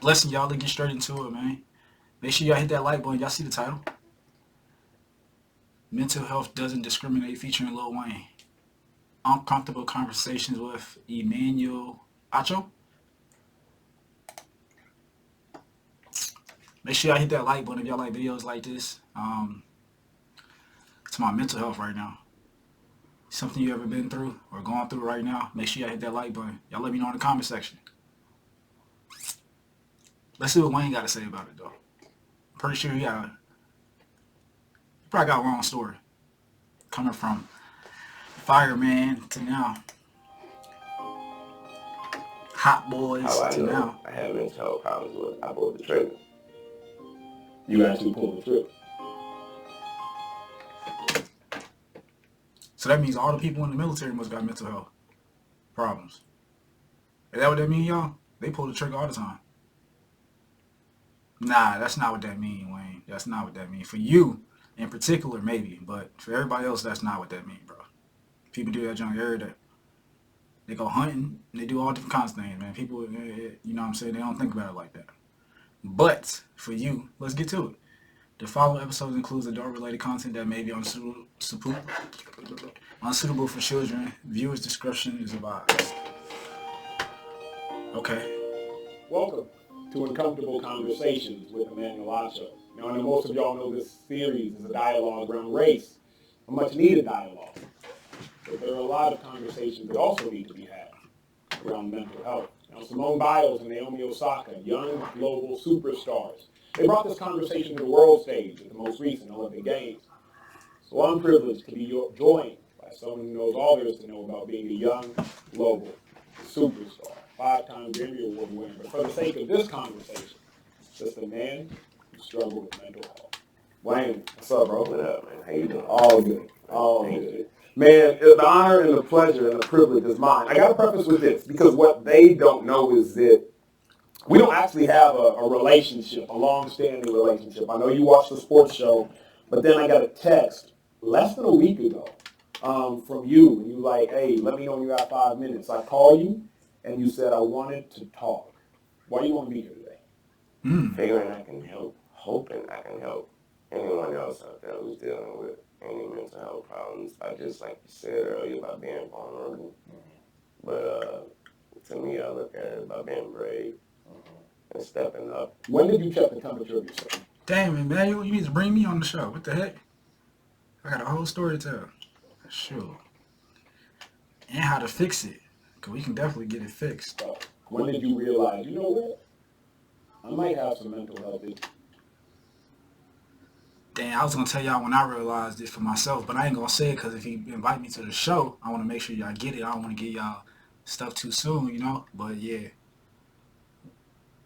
Blessing y'all to get straight into it, man. Make sure y'all hit that like button. Y'all see the title? Mental Health Doesn't Discriminate, featuring Lil Wayne. Uncomfortable conversations with Emmanuel Acho. Make sure y'all hit that like button if y'all like videos like this. It's my mental health right now. Something you ever been through or going through right now, make sure y'all hit that like button. Y'all let me know in the comment section. Let's see what Wayne got to say about it, though. I'm pretty sure he probably got a long story. Coming from fireman to now. Hot boys How I to know now. I have mental health problems with I pulled the trigger. You actually pulled the trigger. So that means all the people in the military must got mental health problems. Is that what that mean, y'all? They pull the trigger all the time. Nah, that's not what that mean, Wayne. That's not what that mean. For you, in particular, maybe. But for everybody else, that's not what that mean, bro. People do that junk every day. They go hunting. They do all different kinds of things, man. People, you know what I'm saying? They don't think about it like that. But for you, let's get to it. The following episodes includes adult-related content that may be unsuitable for children. Viewers' discretion is advised. Okay. Welcome to Uncomfortable Conversations with Emmanuel Acho. Now, I know most of y'all know this series is a dialogue around race, a much-needed dialogue. But there are a lot of conversations that also need to be had around mental health. Now, Simone Biles and Naomi Osaka, young global superstars, they brought this conversation to the world stage at the most recent Olympic Games. So I'm privileged to be joined by someone who knows all there is to know about being a young global superstar, 5-time Grammy Award winner. But for the sake of this conversation, just a man who struggled with mental health. Wayne, what's up, bro? What up, man? How you doing? All good. All good. Man, the honor and the pleasure and the privilege is mine. I got to preface with this, because what they don't know is that we don't actually have a relationship, a long-standing relationship. I know you watch the sports show, but then I got a text less than a week ago from you, and you like, hey, let me know when you got 5 minutes. I call you, and you said I wanted to talk. Why do you want to be here today? Figuring I can help, hoping I can help anyone else out there who's dealing with any mental health problems. I just, like you said earlier, about being vulnerable. But to me, I look at it about being brave and stepping up. When did you check the temperature of yourself? Damn, Emmanuel, you need to bring me on the show. What the heck? I got a whole story to tell. Sure. And how to fix it. Because we can definitely get it fixed. When did you realize, you know what? I might have some mental health issues. Damn, I was going to tell y'all when I realized it for myself, but I ain't going to say it because if you invite me to the show, I want to make sure y'all get it. I don't want to get y'all stuff too soon, you know? But yeah.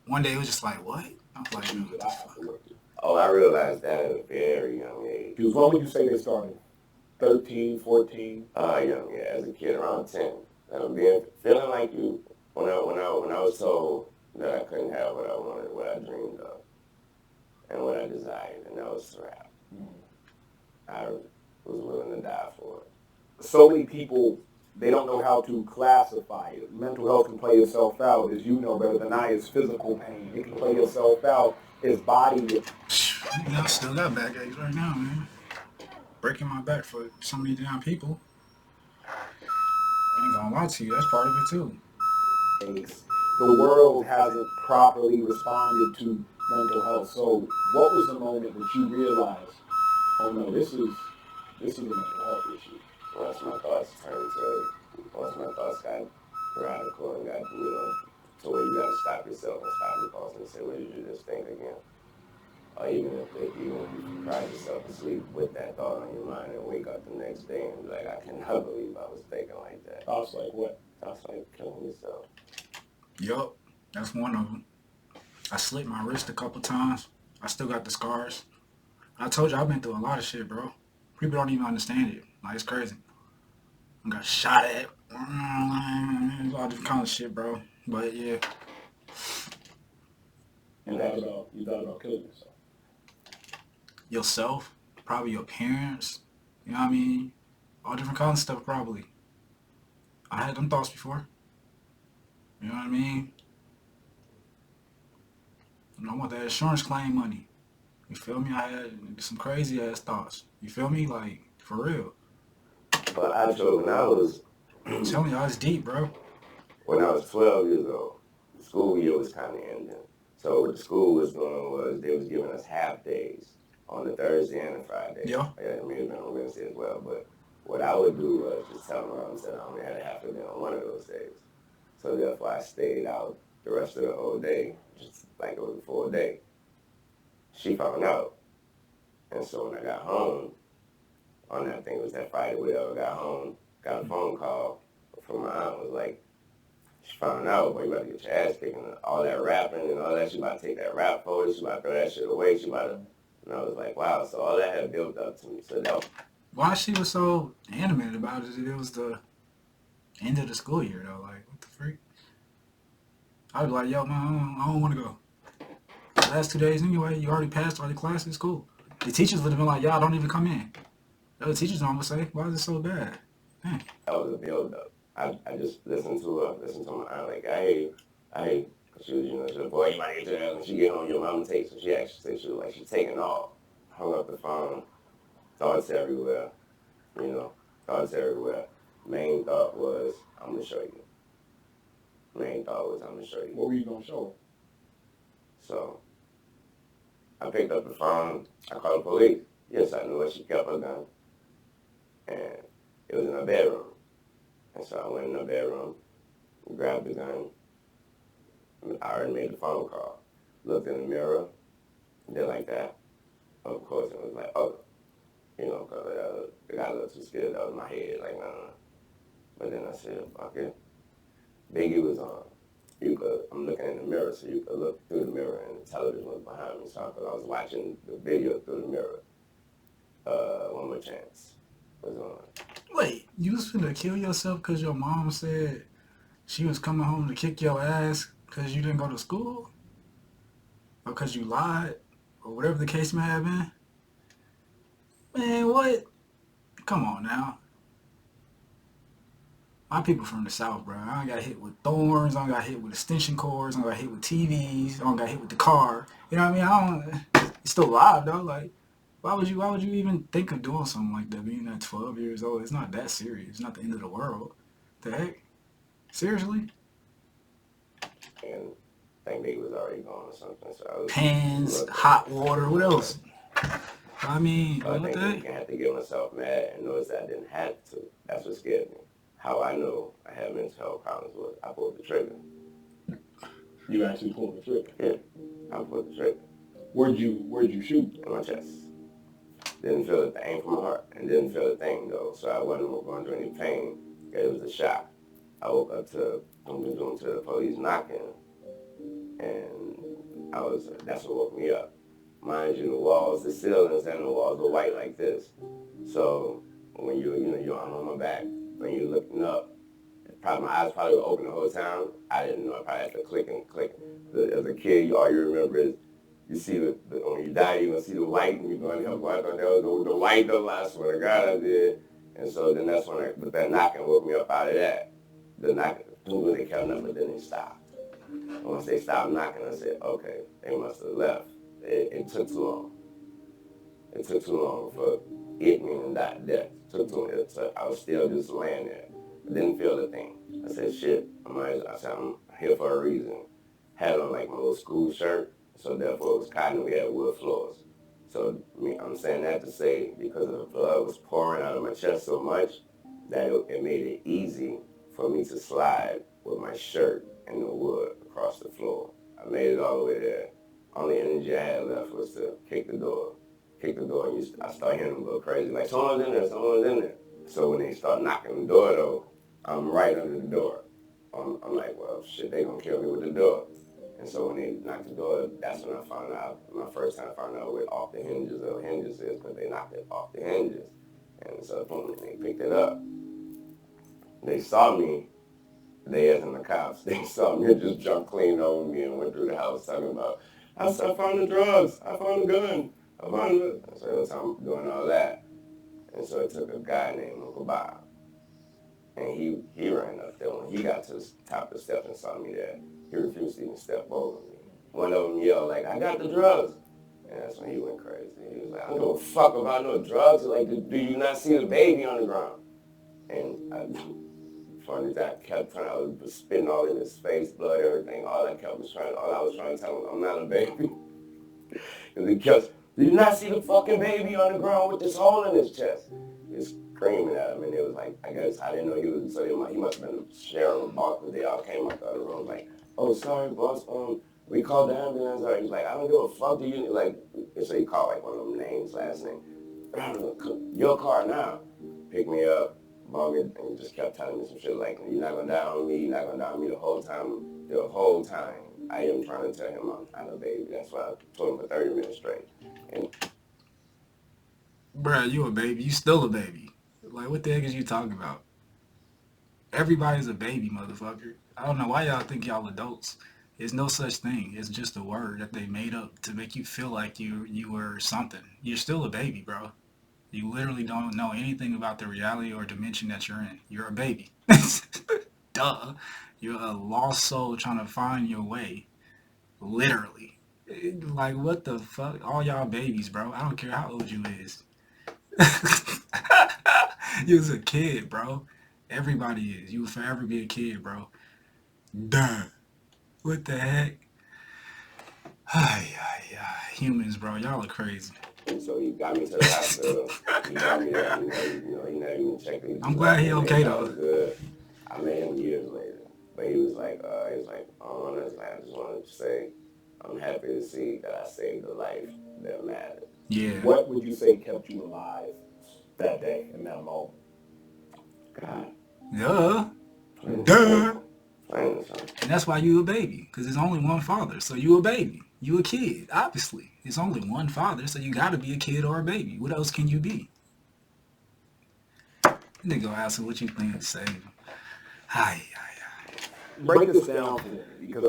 One day it was just like, what? I was like, what the fuck? Oh, I realized that at a very young age. Because when would you say they started? 13, 14? Young, yeah, as a kid, around 10. Feeling like you, when I was told that I couldn't have what I wanted, what I dreamed of, and what I desired, and that was rap. I was willing to die for it. So many people, they don't know how to classify it. Mental health can play itself out, as you know better than I, as physical pain. It can play itself out as body. I still got backaches right now, man. Breaking my back for so many damn people. I ain't gonna lie to you, that's part of it too. The world hasn't properly responded to mental health. So what was the moment that you realized, oh no, this is a mental health issue? Once my thoughts got radical and got, to where you got to stop yourself and stop your thoughts and say, what did you just think again? Or even if you cry yourself to sleep with that thought on your mind and wake up the next day and be like, I cannot believe I was thinking like that. Thoughts like what? Thoughts like killing yourself. Yup, that's one of them. I slit my wrist a couple times. I still got the scars. I told you I've been through a lot of shit, bro. People don't even understand it. Like, it's crazy. I got shot at. A lot of different kinds of shit, bro. But yeah. You thought about killing yourself? Yourself, probably your parents, you know what I mean? All different kinds of stuff, probably. I had them thoughts before. You know what I mean? I want that insurance claim money. You feel me? I had some crazy ass thoughts. You feel me? Like, for real. But Acho, I'm telling y'all, it's deep, bro. when I was 12 years old, the school year was kind of ending. So what the school was doing was they was giving us half days on the Thursday and the Friday. Yeah. It may have been on Wednesday as well, but what I would do was just tell my mom that I only had a half a day on one of those days. So therefore I stayed out the rest of the whole day, just like it was a full day. She found out. And so when I got home, on that thing, it was that Friday, whatever, got home, got a phone call from my aunt, was like, she found out, boy, you about to get your ass kicked, and all that rapping and all that, she about to take that rap photo, she about to throw that shit away, she about to, and I was like, wow, so all that had built up to me. So that, Why she was so animated about it? It was the end of the school year, though. Like, what the freak? I was like, yo, man, I don't want to go. The last 2 days anyway, you already passed all the classes, cool. The teachers would have been like, y'all don't even come in. The other teachers almost say, why is it so bad? Man. that was a build up. I just listened to her, listened to my aunt, like, I hate, she was, she was, boy, you might get to that, when she get home, your mama takes, so she actually said, she was like, she taking off, hung up the phone, thoughts everywhere, thoughts everywhere. Main thought was, I'm going to show you. Main thought was, I'm going to show you. What were you going to show her? So I picked up the phone. I called the police. Yes, I knew her. She kept her gun. And it was in her bedroom. And so I went in her bedroom, grabbed the gun. I already made the phone call. Looked in the mirror, did like that. Of course, it was like, oh, because I got a little too scared. That was my head, like, nah. But then I said, fuck it. Biggie was on. I'm looking in the mirror, so you could look through the mirror, and the television was behind me. So I was watching the video through the mirror. One More Chance was on. Wait, you was finna kill yourself because your mom said she was coming home to kick your ass because you didn't go to school? Or because you lied? Or whatever the case may have been? Man, what? Come on now. My people from the South, bro. I don't got hit with thorns. I don't got hit with extension cords. I don't got hit with TVs. I don't got hit with the car. You know what I mean? It's still alive though. Like, why would you even think of doing something like that? Being at 12 years old, it's not that serious. It's not the end of the world. The heck? Seriously? And I think Biggie was already gone or something. So I was Pans, hot water. What else? I mean, I what think the heck? I had to get myself mad and notice that I didn't have to. That's what scared me. How I know I had mental health problems was I pulled the trigger. You actually pulled the trigger? Yeah, I pulled the trigger. Where'd you shoot? In my chest. Didn't feel a thing from my heart, and didn't feel a thing though, so I wasn't going through any pain. It was a shock. I woke up to the police knocking, and that's what woke me up. Mind you, the walls, the ceilings and the walls were white like this. So when you're on my back, when you're looking up, my eyes probably were open the whole time. I didn't know. I probably had to click and click. As a kid, all you remember is you see when you die, you're going to see the white, and you're going to help go out there. The white, though, I swear to God, I did. And so then that's when that knocking woke me up out of that. The knocking, they kept knocking, but then they stopped. And once they stopped knocking, I said, okay, they must have left. It took too long. It took too long for it meaning that death. It took too long. So I was still just laying there. I didn't feel a thing. I said, shit, I said, I'm here for a reason. Had on like my little school shirt, so therefore it was cotton, we had wood floors. So I'm saying that to say because the blood was pouring out of my chest so much that it made it easy for me to slide with my shirt in the wood across the floor. I made it all the way there. Only energy I had left was to kick the door. And I started hearing them go crazy, like, someone's in there. So when they start knocking the door, though, I'm right under the door. I'm like, well, shit, they gonna kill me with the door. And so when they knocked the door, that's when I found out, my first time I found out what off the hinges of hinges is, because they knocked it off the hinges. And so boom, they picked it up. They saw me, they as in the cops, they saw me and just jumped clean over me and went through the house talking about, I found the drugs, I found the gun, I found it. So it was I'm doing all that. And so it took a guy named Uncle Bob. And he ran up there. When he got to the top of the steps and saw me there, he refused to even step over me. one of them yelled like, "I got the drugs." And that's when he went crazy. He was like, "I don't give a fuck about no drugs. Like, do you not see the baby on the ground?" And funny that I kept trying, I was spitting all in his face, blood, everything. All I was trying to tell him, I'm not a baby. And he kept, "Do you not see the fucking baby on the ground with this hole in his chest?" He's screaming at him, and it was like, I guess I didn't know he was. So he must have been sharing with boss, but they all came out the other room like, "Oh, sorry, boss. We called the ambulance." Or he's like, "I don't give a fuck. Do you like?" So he called like one of them names, last name. "Your car now." Pick me up. Mommy, and he just kept telling me some shit like, "You're not gonna die on me. You're not gonna die on me the whole time. The whole time, I am trying to tell him I'm a baby." That's why I told him for 30 minutes straight. And Bruh, you a baby. You still a baby. Like, what the heck is you talking about? Everybody's a baby, motherfucker. I don't know why y'all think y'all adults. There's no such thing. It's just a word that they made up to make you feel like you were something. You're still a baby, bro. You literally don't know anything about the reality or dimension that you're in. You're a baby. Duh. You're a lost soul trying to find your way. Literally. Like, what the fuck? All y'all babies, bro. I don't care how old you is. You was a kid, bro. Everybody is. You will forever be a kid, bro. Duh. What the heck? Ay, ay, ay. Humans, bro. Y'all are crazy. so he got me to the hospital. He got me there. He never even checked me. I'm glad he okay, That was though. good. I met him years later. But he was like, "Oh, I just wanted to say, I'm happy to see that I saved a life that mattered." Yeah. What would you say kept you alive that day, in that moment? God. Duh. Plain Duh. and simple. And that's why you a baby. Because there's only one father. So you a baby. You a kid, obviously. It's only one father, so you gotta be a kid or a baby. What else can you be? Nigga ask him what you think to save him. Ay, ay, Break this down for me, because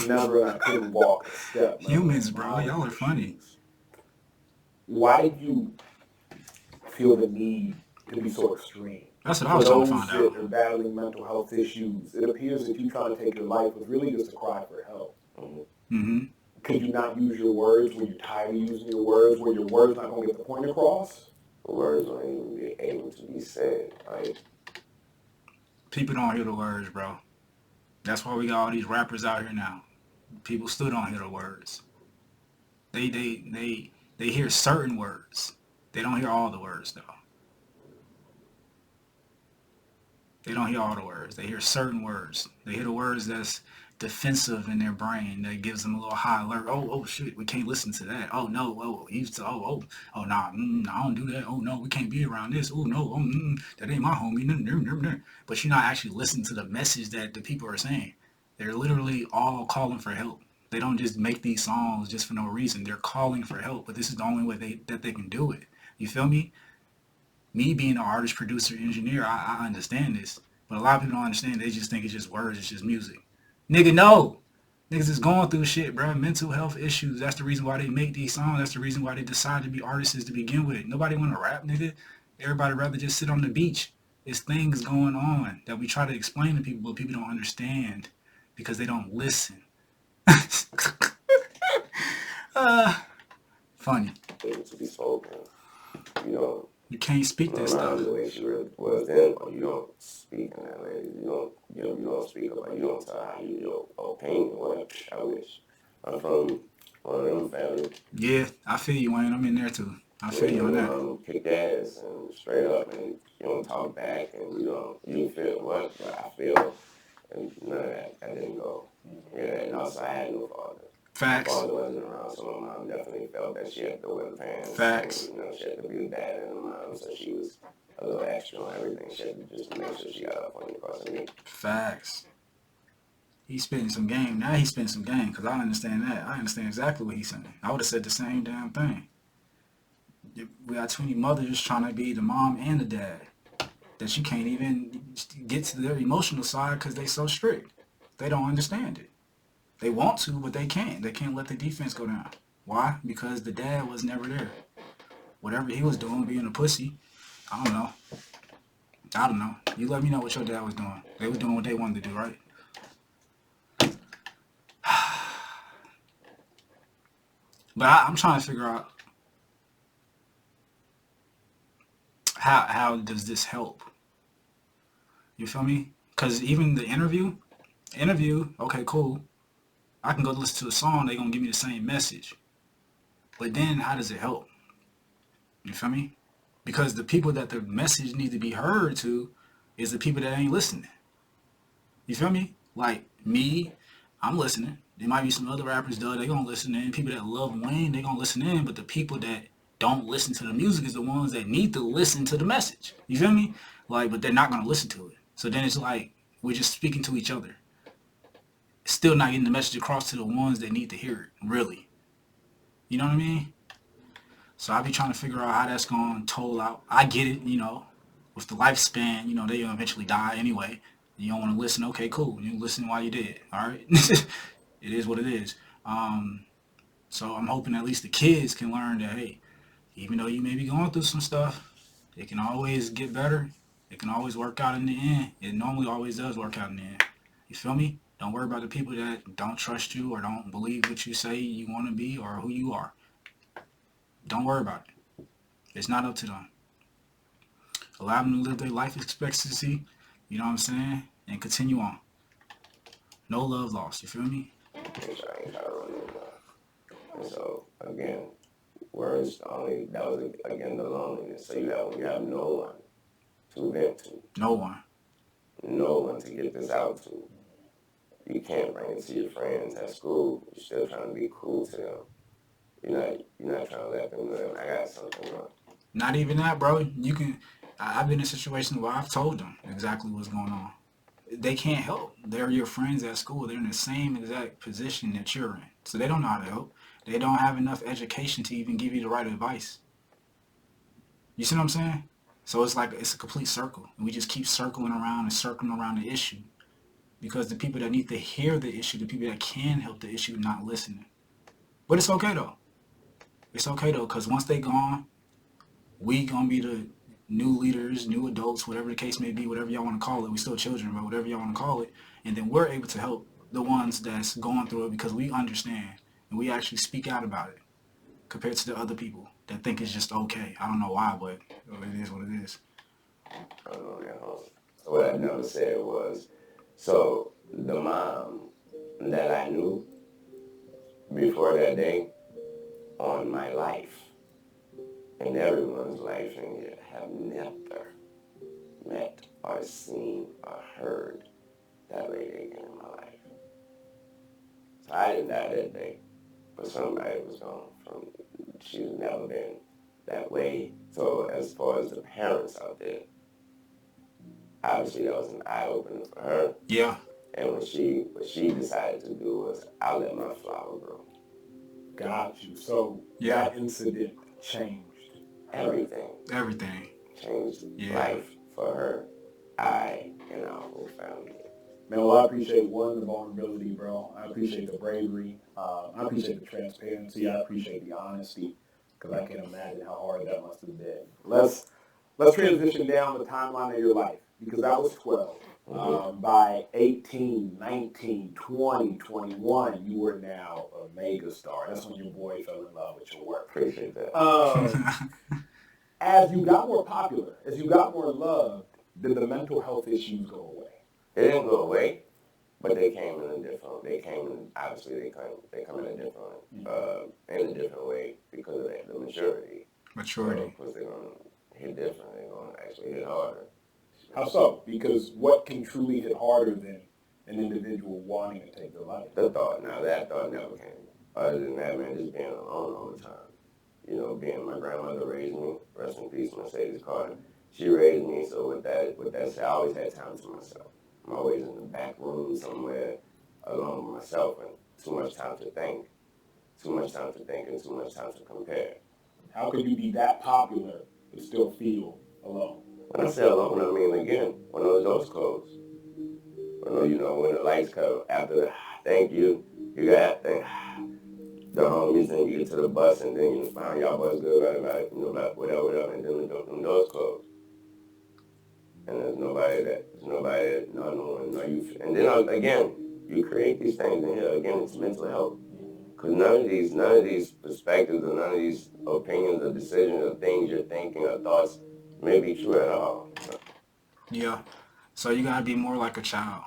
I couldn't walk a step. Humans, bro, y'all are funny. Why did you feel the need to be so extreme? That's what I For was trying to those find that out. are battling mental health issues, it appears that you trying to take your life was really just a cry for help. Mm-hmm. Could you not use your words? Were you tired of using your words? Were your words not going to get the point across? The words weren't even able to be said. Like, People don't hear the words, bro. That's why we got all these rappers out here now. People still don't hear the words. They hear certain words. They don't hear all the words though. They don't hear all the words. They hear certain words. They hear the words that's defensive in their brain that gives them a little high alert. Oh shit, we can't listen to that. Oh no, nah, I don't do that. Oh no, we can't be around this. Oh no, that ain't my homie. But you're not actually listening to the message that the people are saying. They're literally all calling for help. They don't just make these songs just for no reason. They're calling for help, but this is the only way that they can do it. You feel me? Me being an artist, producer, engineer, I understand this. But a lot of people don't understand. They just think it's just words, it's just music. Nigga, no. Niggas is going through shit, bro. Mental health issues. That's the reason why they make these songs. That's the reason why they decide to be artists to begin with. Nobody want to rap, nigga. Everybody rather just sit on the beach. There's things going on that we try to explain to people, but people don't understand because they don't listen. Funny. able to be spoken. You know, You can't speak this stuff. the way she really was then, or you don't speak in that way. You don't speak about. You don't tell how your opinion. What I wish. I'm from one of them families. Yeah, I feel you, Wayne. I'm in there too. I feel you on that. Kick ass and straight up, and you don't talk back, and you feel what I feel, and none of that didn't go. Yeah, and also I had no father. Facts. My father wasn't around, so my mom definitely felt that she had to wear the pants. Facts. And, she had to be the dad and the mom, so she was a little extra on everything. She had to just make sure she got up on the cross of me. Facts. He's spitting some game. Now he's spitting some game because I understand that. I understand exactly what he's saying. I would have said the same damn thing. We got too many mothers trying to be the mom and the dad that you can't even get to their emotional side because they so strict. They don't understand it. They want to, but they can't. They can't let the defense go down. Why? Because the dad was never there. Whatever he was doing, being a pussy, I don't know. You let me know what your dad was doing. They was doing what they wanted to do, right? But I'm trying to figure out how does this help? You feel me? Because even the interview, okay, cool. I can go listen to a song, they gonna give me the same message. But then how does it help? You feel me? Because the people that the message need to be heard to is the people that ain't listening. You feel me? Like me, I'm listening. There might be some other rappers though, they gonna listen in. People that love Wayne, they gonna listen in. But the people that don't listen to the music is the ones that need to listen to the message. You feel me? Like, but they're not gonna listen to it. So then it's like we're just speaking to each other. Still not getting the message across to the ones that need to hear it, really. You know what I mean? So I be trying to figure out how that's gonna toll out. I get it, with the lifespan, they eventually die anyway. You don't want to listen, okay, cool. You listen while you did, all right? It is what it is. Um, so I'm hoping at least the kids can learn that, hey, even though you may be going through some stuff, it can always get better. It can always work out in the end. It normally always does work out in the end. You feel me? Don't worry about the people that don't trust you or don't believe what you say you want to be or who you are. Don't worry about it. It's not up to them. Allow them to live their life expectancy, you know what I'm saying? And continue on. No love lost, you feel me? Which I ain't trying to run into. And so, again, words only, that was, again, the loneliness. So you have no one to vent to. No one. No one to get this out to. You can't bring it to your friends at school. You're still trying to be cool to them. You're not trying to let them know I got something wrong. Not even that, bro. I've been in situations where I've told them exactly what's going on. They can't help. They're your friends at school. They're in the same exact position that you're in. So they don't know how to help. They don't have enough education to even give you the right advice. You see what I'm saying? So it's like it's a complete circle. And we just keep circling around the issue. Because the people that need to hear the issue, the people that can help the issue, not listening. But it's okay though. It's okay though, because once they gone, we gonna be the new leaders, new adults, whatever the case may be, whatever y'all want to call it. We still children, but whatever y'all want to call it. And then we're able to help the ones that's going through it because we understand and we actually speak out about it compared to the other people that think it's just okay. I don't know why, but it is what it is. So what I never said was, so the mom that I knew before that day on my life and everyone's life in here have never met or seen or heard that lady again in my life. So I didn't die that day, but somebody was gone from, she's never been that way. So as far as the parents out there, obviously that was an eye-opener for her. Yeah. And what she decided to do was, I'll let my flower grow. Got you. So that incident changed everything. Everything. Changed life for her, I, and our whole family. Man, well, I appreciate, one, the vulnerability, bro. I appreciate the bravery. I appreciate the transparency. I appreciate the honesty, because I can't imagine how hard that must have been. Let's transition down the timeline of your life, because that was 12. By 18, 19, 20, 21, you were now a mega star. That's when your boy fell in love with your work. Appreciate that. As you got more popular, as you got more loved, did the mental health issues go away? They didn't go away, but they came in a different. Obviously they come in a different way because of the maturity. Maturity. Of course, they're gonna hit different. They're gonna actually hit harder. How so? Because what can truly hit harder than an individual wanting to take their life? That thought never came. Other than that, man, just being alone all the time. Being my grandmother raised me. Rest in peace, Mercedes Carter. She raised me, so with that said, I always had time to myself. I'm always in the back room somewhere alone with myself, and too much time to think, and too much time to compare. How could you be that popular but still feel alone? When I say alone, I mean, again, when those doors close. When the lights come, after the thank you, you got the homies, and you get to the bus, and then you find y'all bus good, like whatever, and then the doors close. And there's nobody that no one know you. And then again, you create these things in here. Again, it's mental health. Because none of these perspectives or none of these opinions or decisions or things you're thinking or thoughts may be true at all. Yeah. So you gotta be more like a child.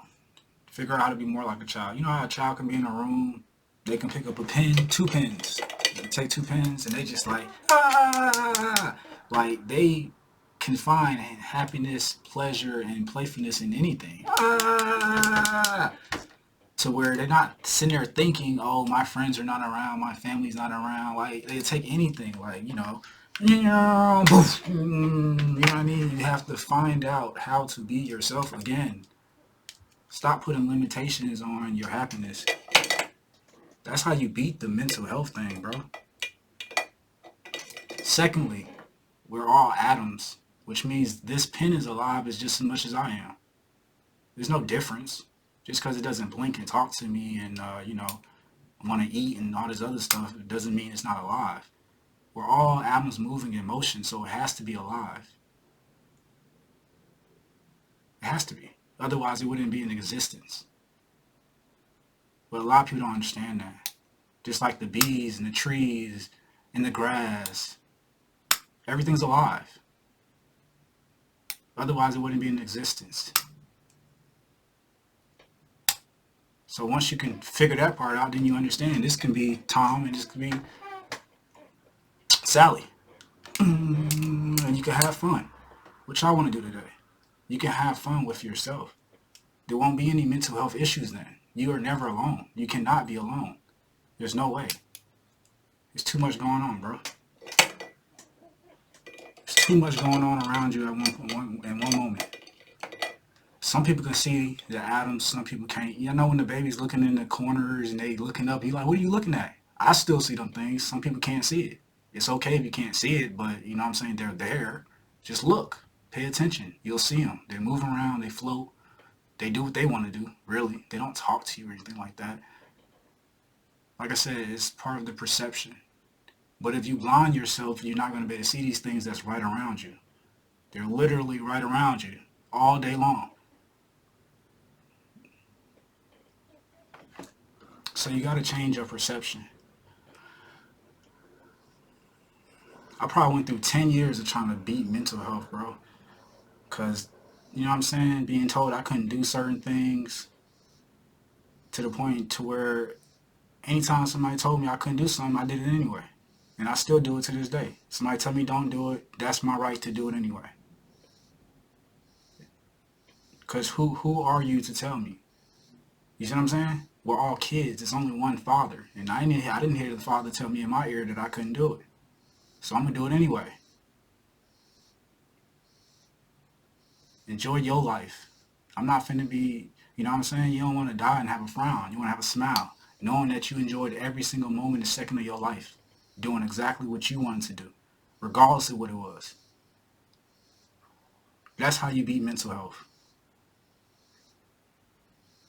Figure out how to be more like a child. You know how a child can be in a room, they can pick up a pen, 2 pens. They take 2 pens and they just like, ah! Like they can find happiness, pleasure, and playfulness in anything. Ah! To where they're not sitting there thinking, oh, my friends are not around, my family's not around. Like they take anything, like, you know what I mean? You have to find out how to be yourself again. Stop putting limitations on your happiness. That's how you beat the mental health thing, bro. Secondly, we're all atoms, which means this pen is alive as just as much as I am. There's no difference. Just because it doesn't blink and talk to me and, want to eat and all this other stuff, it doesn't mean it's not alive. We're all atoms moving in motion, so it has to be alive. It has to be. Otherwise, it wouldn't be in existence. But a lot of people don't understand that. Just like the bees and the trees and the grass, everything's alive. Otherwise, it wouldn't be in existence. So once you can figure that part out, then you understand this can be Tom and this can be Sally. And you can have fun. What y'all want to do today? You can have fun with yourself. There won't be any mental health issues then. You are never alone. You cannot be alone. There's no way. There's too much going on, bro. There's too much going on around you in one moment. Some people can see the atoms, some people can't. You know when the baby's looking in the corners and they looking up, you're like, what are you looking at? I still see them things. Some people can't see it. It's okay if you can't see it, but you know what I'm saying? They're there. Just look. Pay attention. You'll see them. They move around. They float. They do what they want to do, really. They don't talk to you or anything like that. Like I said, it's part of the perception. But if you blind yourself, you're not going to be able to see these things that's right around you. They're literally right around you all day long. So you got to change your perception. I probably went through 10 years of trying to beat mental health, bro. Because, you know what I'm saying, being told I couldn't do certain things to the point to where anytime somebody told me I couldn't do something, I did it anyway. And I still do it to this day. Somebody tell me don't do it, that's my right to do it anyway. Because who are you to tell me? You see what I'm saying? We're all kids. There's only one father. And I didn't hear the father tell me in my ear that I couldn't do it. So I'm going to do it anyway. Enjoy your life. I'm not finna be, you know what I'm saying? You don't want to die and have a frown. You want to have a smile. Knowing that you enjoyed every single moment and second of your life. Doing exactly what you wanted to do. Regardless of what it was. That's how you beat mental health.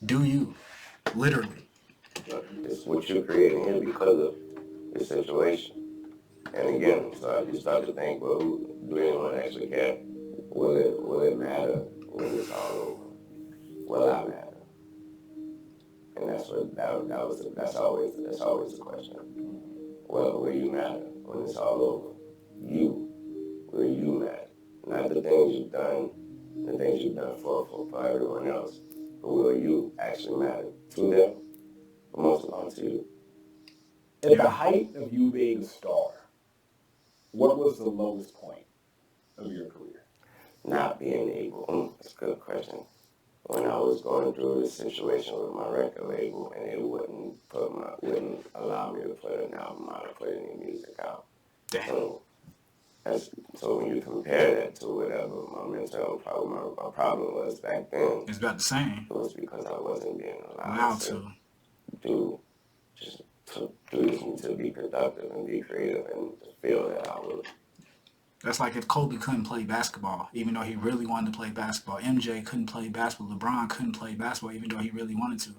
Do you. Literally. It's what you're creating here because of the situation. And again, so I just start to think, well, do anyone actually care? Will it matter when it's all over? Will I matter? And that's always the question. Well, will you matter when it's all over? Will you matter? Not the things you've done, the things you've done for everyone else, but will you actually matter to them? But most of all to you. At the height of you being a star, what was the lowest point of your career? Not being able, that's a good question. When I was going through this situation with my record label and it wouldn't allow me to put an album out or put any music out. Damn. So when you compare that to whatever my mental problem was back then, It's about the same. it was because I wasn't being Allowed to. to be productive and be creative and to feel that I was. That's like if Kobe couldn't play basketball, even though he really wanted to play basketball. MJ couldn't play basketball. LeBron couldn't play basketball, even though he really wanted to.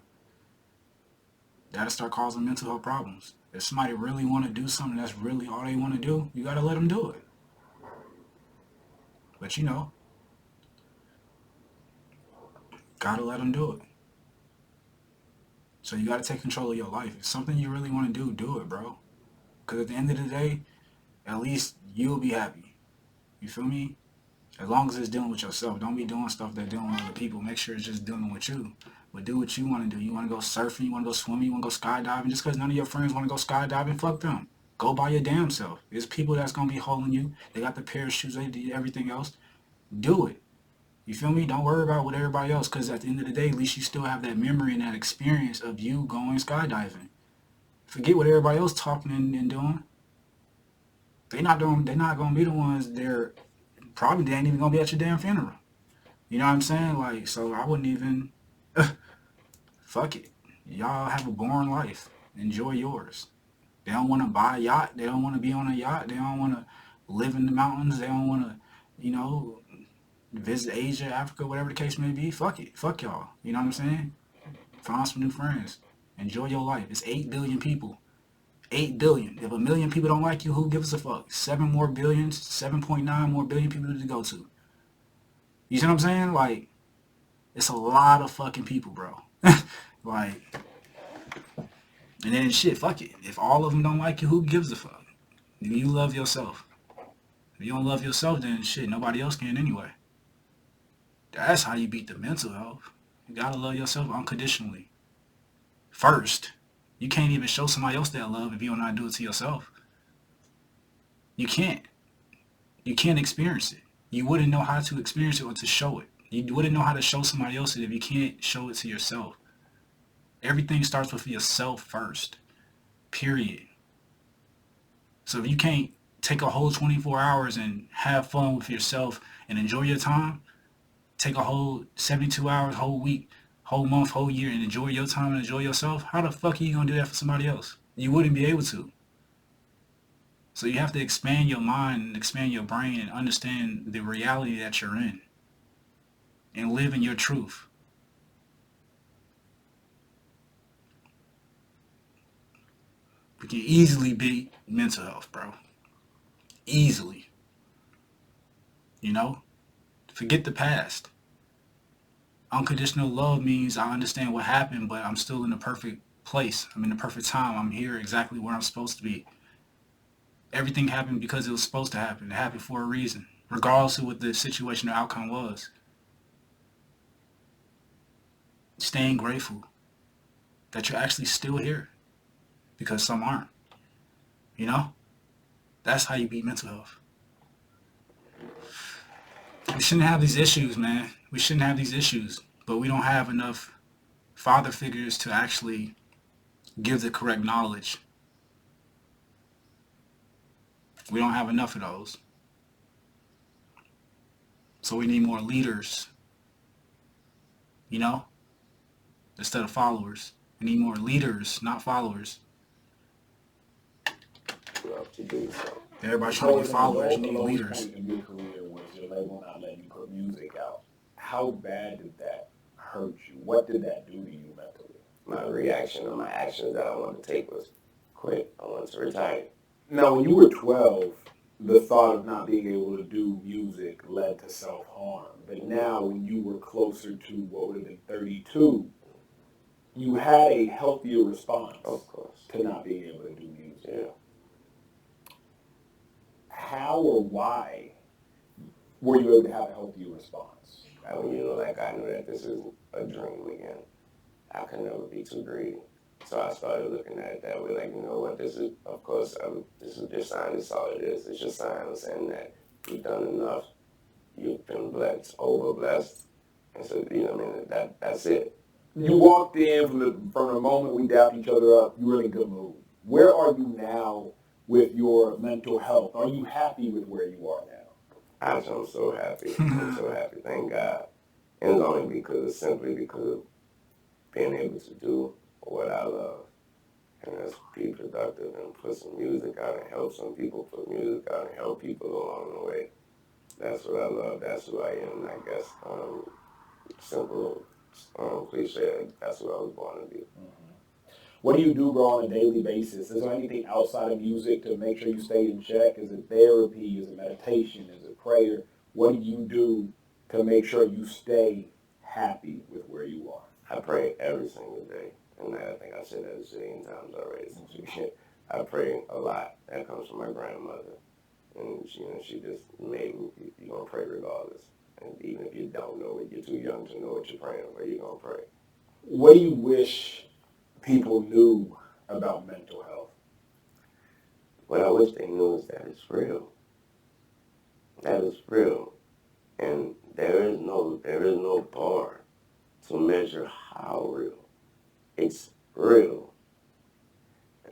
That'll start causing mental health problems. If somebody really want to do something that's really all they want to do, you got to let them do it. But you know, got to let them do it. So you got to take control of your life. If it's something you really want to do it, bro. Because at the end of the day, at least you'll be happy. You feel me? As long as it's dealing with yourself. Don't be doing stuff that's dealing with other people. Make sure it's just dealing with you. But do what you want to do. You want to go surfing, you want to go swimming, you want to go skydiving. Just because none of your friends want to go skydiving, fuck them. Go by your damn self. There's people that's going to be holding you. They got the parachutes, they do everything else. Do it. You feel me? Don't worry about what everybody else, because at the end of the day, at least you still have that memory and that experience of you going skydiving. Forget what everybody else talking and doing. They're not gonna be the ones. They ain't even gonna be at your damn funeral. You know what I'm saying? Like, so I wouldn't even fuck it. Y'all have a boring life. Enjoy yours. They don't want to buy a yacht. They don't want to be on a yacht. They don't want to live in the mountains. They don't want to, visit Asia, Africa, whatever the case may be. Fuck it. Fuck y'all. You know what I'm saying? Find some new friends. Enjoy your life. It's 8 billion people. 8 billion. If a million people don't like you, who gives a fuck? 7 more billions, 7.9 more billion people to go to. You see what I'm saying? Like, it's a lot of fucking people, bro. Like, and then shit, fuck it. If all of them don't like you, who gives a fuck? You love yourself. If you don't love yourself, then shit, nobody else can anyway. That's how you beat the mental health. You gotta love yourself unconditionally. First. You can't even show somebody else that love if you don't know how to do it to yourself. You can't. You can't experience it. You wouldn't know how to experience it or to show it. You wouldn't know how to show somebody else it if you can't show it to yourself. Everything starts with yourself first. Period. So if you can't take a whole 24 hours and have fun with yourself and enjoy your time, take a whole 72 hours, whole week, whole month, whole year, and enjoy your time and enjoy yourself, how the fuck are you going to do that for somebody else? You wouldn't be able to. So you have to expand your mind and expand your brain and understand the reality that you're in and live in your truth. We can easily beat mental health, bro. Easily. Forget the past. Unconditional love means I understand what happened, but I'm still in the perfect place. I'm in the perfect time. I'm here exactly where I'm supposed to be. Everything happened because it was supposed to happen. It happened for a reason, regardless of what the situation or outcome was. Staying grateful that you're actually still here, because some aren't. That's how you beat mental health. We shouldn't have these issues, man. We shouldn't have these issues, but we don't have enough father figures to actually give the correct knowledge. We don't have enough of those. So we need more leaders, instead of followers. We need more leaders, not followers. Everybody's trying to be followers. You need leaders. In your career was your label not letting you put music out. How bad did that hurt you? What did that do to you mentally? My reaction or my actions that I wanted to take was quit. I wanted to retire. Now, when you were 12, the thought of not being able to do music led to self-harm. But now, when you were closer to what would have been 32, you had a healthier response, of course, to not being able to do music. Yeah. How or why were you able to have a healthier response? I knew that this is a dream again. I can never be too greedy. So I started looking at it that way, like, you know what, this is, of course, this is your sign, this is all it is. It's your sign of saying that you've done enough, you've been blessed, over blessed, and so, that's it. You walked in from the moment we dapped each other up, you were in a good mood. Where are you now with your mental health? Are you happy with where you are now? I'm so happy. I'm so happy, thank God. And it's only simply because of being able to do what I love, and that's be productive and put some music out and help some people put music out and help people along the way. That's what I love. That's who I am, I guess. Simple, cliche. That's what I was born to be. Mm-hmm. What do you do, bro, on a daily basis? Is there anything outside of music to make sure you stay in check? Is it therapy? Is it meditation? Is it prayer? What do you do to make sure you stay happy with where you are? I pray every single day. And I think I said that a zillion times already since we shit. I pray a lot. That comes from my grandmother. And she just made me, you're going to pray regardless. And even if you don't know it, you're too young to know what you're praying for, you're going to pray. What do you wish people knew about mental health? What I wish they knew is that it's real. That is real. And there is no bar to measure how real. It's real.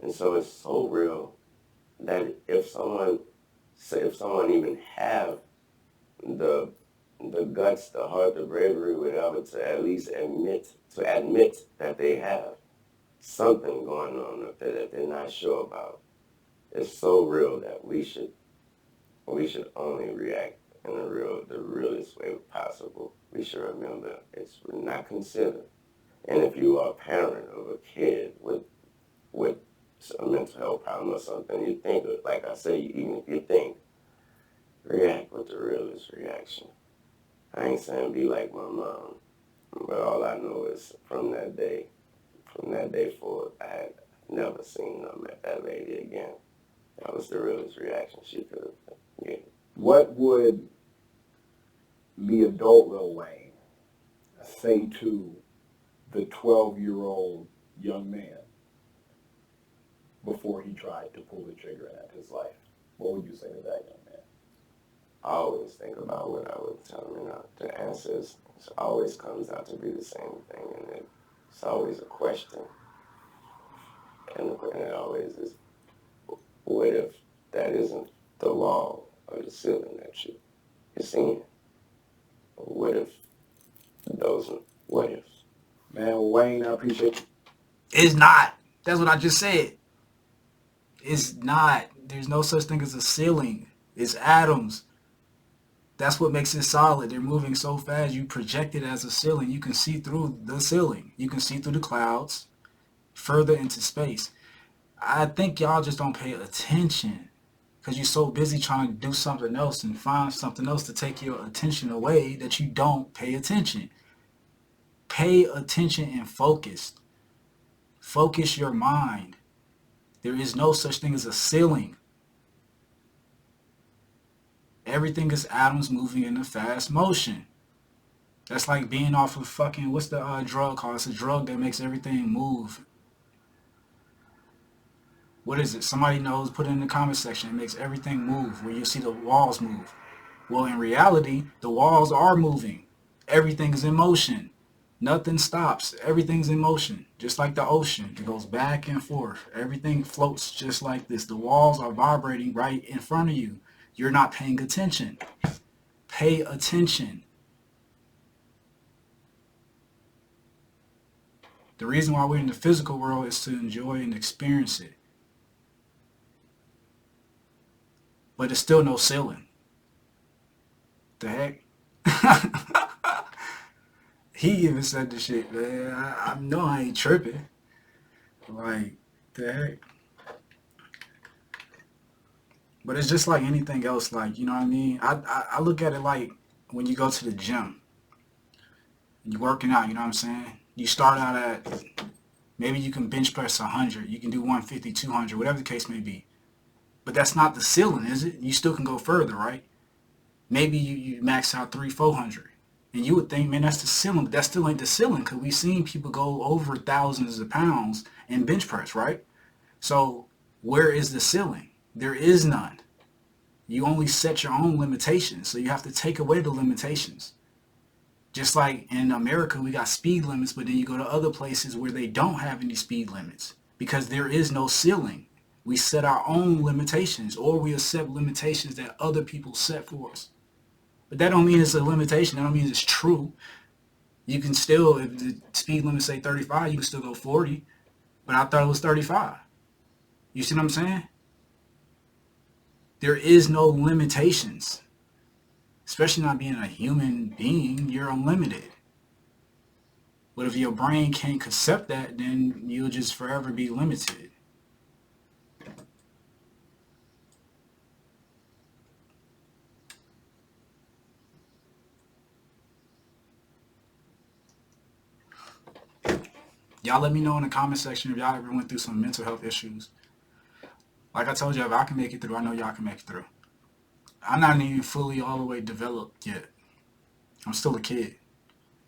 And so it's so real that if someone even have the guts, the heart, the bravery, whatever, to at least admit that they have something going on up there that they're not sure about, it's so real that we should only react in the realest way possible. We should remember it's not considered. And if you are a parent of a kid with a mental health problem or something, you think, like I say, even if you think, react with the realest reaction. I ain't saying be like my mom, but all I know is from that day forward, I had never seen her met that lady again. That was the realest reaction she could have given. What would the adult Lil Wayne say to the 12-year-old young man before he tried to pull the trigger and end his life? What would you say to that young man? I always think about what I would tell him. The answers always comes out to be the same thing, and it's always a question. And it always is, what if that isn't the wall or the ceiling that you're seeing? What if what if? Man, Wayne, I appreciate you. It's not. That's what I just said. It's not. There's no such thing as a ceiling. It's atoms. That's what makes it solid. They're moving so fast, you project it as a ceiling. You can see through the ceiling. You can see through the clouds, further into space. I think y'all just don't pay attention because you're so busy trying to do something else and find something else to take your attention away that you don't pay attention. Pay attention and focus. Focus your mind. There is no such thing as a ceiling. Everything is atoms moving in a fast motion. That's like being off of fucking, what's the drug called? It's a drug that makes everything move. What is it? Somebody knows, put it in the comment section. It makes everything move, where you see the walls move. Well, in reality, the walls are moving. Everything is in motion. Nothing stops. Everything's in motion. Just like the ocean. It goes back and forth. Everything floats just like this. The walls are vibrating right in front of you. You're not paying attention. Pay attention. The reason why we're in the physical world is to enjoy and experience it. But it's still no ceiling. The heck? He even said the shit, man. I know I ain't tripping. Like, the heck? But it's just like anything else, like, you know what I mean? I look at it like when you go to the gym. You're working out, you know what I'm saying? You start out at, maybe you can bench press 100. You can do 150, 200, whatever the case may be. But that's not the ceiling, is it? You still can go further, right? Maybe you max out 300, 400. And you would think, man, that's the ceiling. But that still ain't the ceiling, because we've seen people go over thousands of pounds in bench press, right? So where is the ceiling? There is none. You only set your own limitations. So you have to take away the limitations. Just like in America, we got speed limits, but then you go to other places where they don't have any speed limits because there is no ceiling. We set our own limitations, or we accept limitations that other people set for us. But that don't mean it's a limitation. That don't mean it's true. You can still, if the speed limit say 35, you can still go 40. But I thought it was 35. You see what I'm saying? There is no limitations. Especially not being a human being, you're unlimited. But if your brain can't accept that, then you'll just forever be limited. Y'all let me know in the comment section if y'all ever went through some mental health issues. Like I told you, if I can make it through, I know y'all can make it through. I'm not even fully all the way developed yet. I'm still a kid.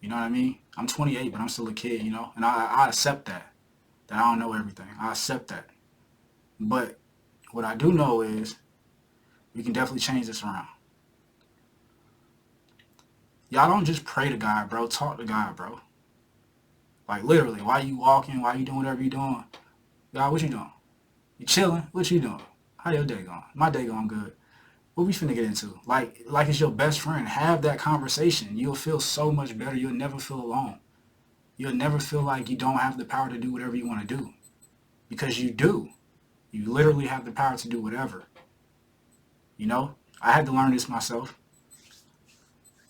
You know what I mean? I'm 28, but I'm still a kid, you know? And I accept that I don't know everything. I accept that. But what I do know is we can definitely change this around. Y'all don't just pray to God, bro. Talk to God, bro. Like, literally, while you walking, while you doing whatever you doing, God, what you doing? You chilling? What you doing? How your day going? My day going good. What we finna get into? Like it's your best friend. Have that conversation. You'll feel so much better. You'll never feel alone. You'll never feel like you don't have the power to do whatever you want to do. Because you do. You literally have the power to do whatever. You know? I had to learn this myself.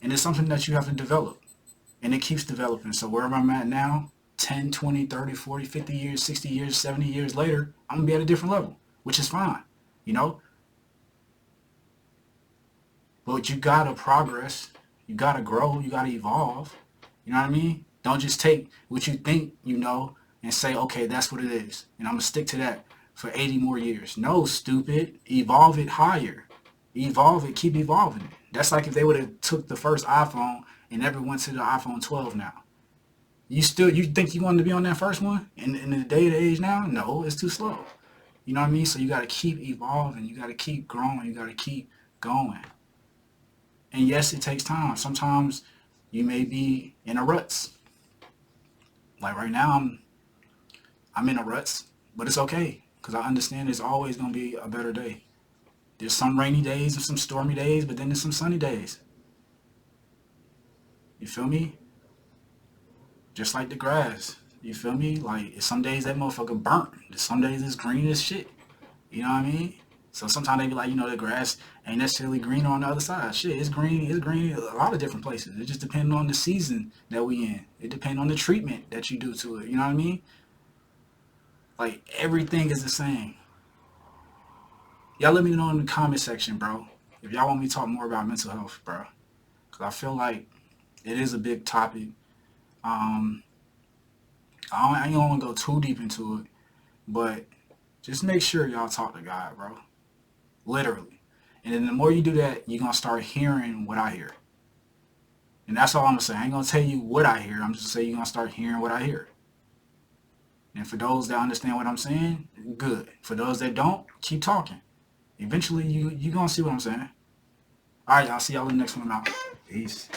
And it's something that you have to develop. And it keeps developing. So wherever I'm at now, 10, 20, 30, 40, 50 years, 60 years, 70 years later, I'm going to be at a different level, which is fine. You know? But you got to progress. You got to grow. You got to evolve. You know what I mean? Don't just take what you think you know and say, okay, that's what it is. And I'm going to stick to that for 80 more years. No, stupid. Evolve it higher. Evolve it. Keep evolving it. That's like if they would have took the first iPhone and never went to the iPhone 12 now. You think you want to be on that first one in the day and age now? No, it's too slow. You know what I mean? So you got to keep evolving. You got to keep growing. You got to keep going. And yes, it takes time. Sometimes you may be in a rut. Like right now, I'm in a rut, but it's okay because I understand there's always going to be a better day. There's some rainy days and some stormy days, but then there's some sunny days. You feel me? Just like the grass. You feel me? Like, some days that motherfucker burnt. Some days it's green as shit. You know what I mean? So sometimes they be like, the grass ain't necessarily green on the other side. Shit, it's green a lot of different places. It just depends on the season that we in. It depends on the treatment that you do to it. You know what I mean? Like, everything is the same. Y'all let me know in the comment section, bro, if y'all want me to talk more about mental health, bro. Because I feel like it is a big topic. I don't want to go too deep into it, but just make sure y'all talk to God, bro. Literally. And then the more you do that, you're going to start hearing what I hear. And that's all I'm going to say. I ain't going to tell you what I hear. I'm just going to say you're going to start hearing what I hear. And for those that understand what I'm saying, good. For those that don't, keep talking. Eventually, you're going to see what I'm saying. All right, y'all. See y'all in the next one out. Peace.